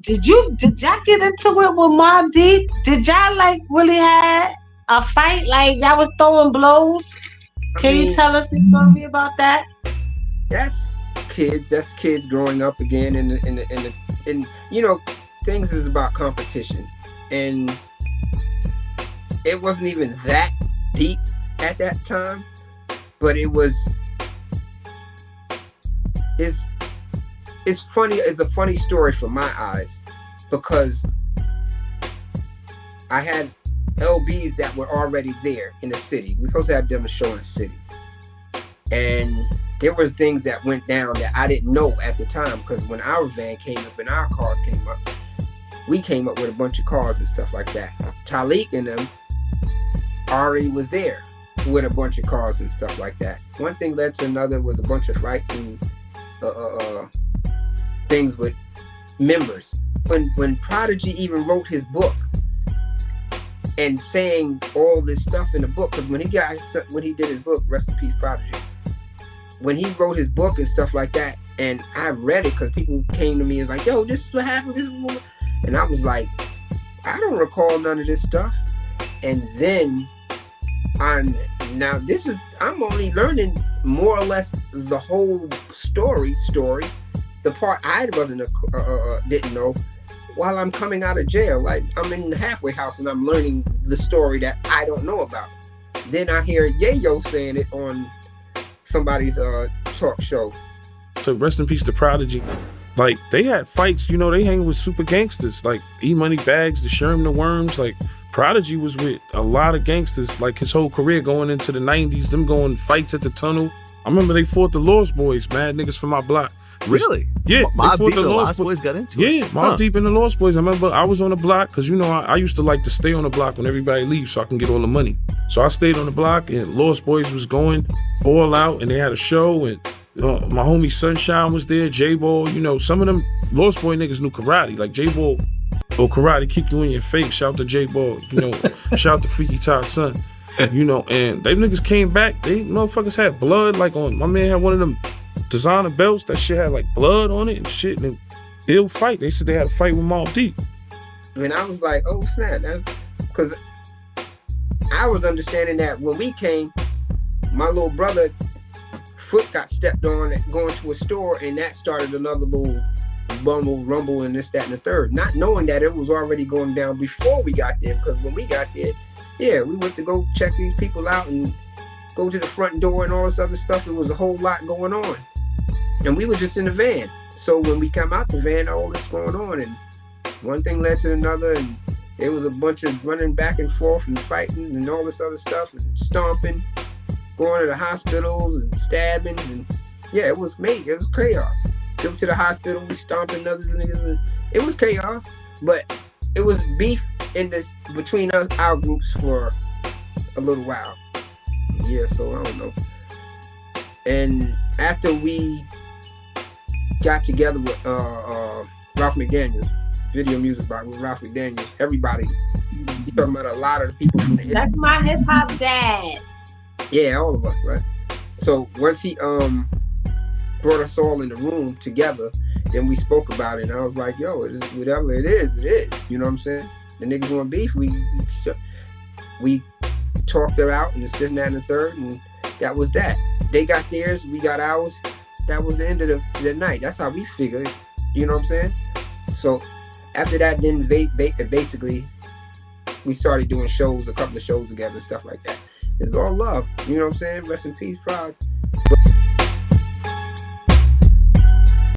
Did y'all get into it with Mobb Deep? Did y'all like really had a fight? Like y'all was throwing blows? I Can you mean, tell us the story about that? that's kids. That's kids growing up again, and things is about competition, and it wasn't even that deep at that time, but it was. It's funny. It's a funny story from my eyes because I had LBs that were already there in the city. We're supposed to have them a show in the city, and there was things that went down that I didn't know at the time because when our van came up and our cars came up, we came up with a bunch of cars and stuff like that. Talik and them already was there with a bunch of cars and stuff like that. One thing led to another was a bunch of fights and things with members. When Prodigy even wrote his book and saying all this stuff in the book, because when he did his book, rest in peace, Prodigy. When he wrote his book and stuff like that, and I read it because people came to me and like, "Yo, this is what happened." And I was like, I don't recall none of this stuff. And then I'm only learning more or less the whole story. The part I didn't know while I'm coming out of jail. Like I'm in the halfway house and I'm learning the story that I don't know about. Then I hear Yayo saying it on somebody's talk show. So rest in peace to Prodigy. Like they had fights, they hang with super gangsters like E-Money Bags, the Sherm the Worms. Like Prodigy was with a lot of gangsters, like his whole career going into the 90s, them going fights at the tunnel. I remember they fought the Lost Boys, mad niggas from my block. Really? Yeah. Mobb Deep and the Lost Boys got into it? Yeah, Mobb Deep and the Lost Boys. I remember I was on the block, because I used to like to stay on the block when everybody leaves so I can get all the money. So I stayed on the block and Lost Boys was going all out and they had a show and my homie Sunshine was there, J-Ball, some of them Lost Boy niggas knew karate, like J-Ball or karate kick you in your face, shout to J-Ball, shout to Freaky Todd son. And they niggas came back. They motherfuckers had blood like on. My man had one of them designer belts. That shit had like blood on it and shit. And ill fight. They said they had a fight with Mobb Deep. And I was like, oh snap, because I was understanding that when we came, my little brother foot got stepped on going to a store, and that started another little rumble, and this, that, and the third. Not knowing that it was already going down before we got there, because when we got there. Yeah, we went to go check these people out and go to the front door and all this other stuff. It was a whole lot going on. And we were just in the van. So when we come out the van, all this going on. And one thing led to another. And there was a bunch of running back and forth and fighting and all this other stuff and stomping, going to the hospitals and stabbings. And yeah, it was chaos. Go to the hospital, we stomping other niggas. And it was chaos. But it was beef between our groups for a little while. Yeah, so I don't know. And after we got together with Ralph McDaniels, video music box with Ralph McDaniels, everybody, you talking about a lot of the people from the hip. That's my hip hop dad. Yeah, all of us, right? So once he brought us all in the room together, then we spoke about it, and I was like, yo, whatever it is, you know what I'm saying? The niggas want beef, we talked her out, and it's this and that and the third, and that was that. They got theirs, we got ours. That was the end of the night. That's how we figured, you know what I'm saying? So after that, then basically we started doing shows, a couple of shows together and stuff like that. It's all love, you know what I'm saying? Rest in peace, Prod.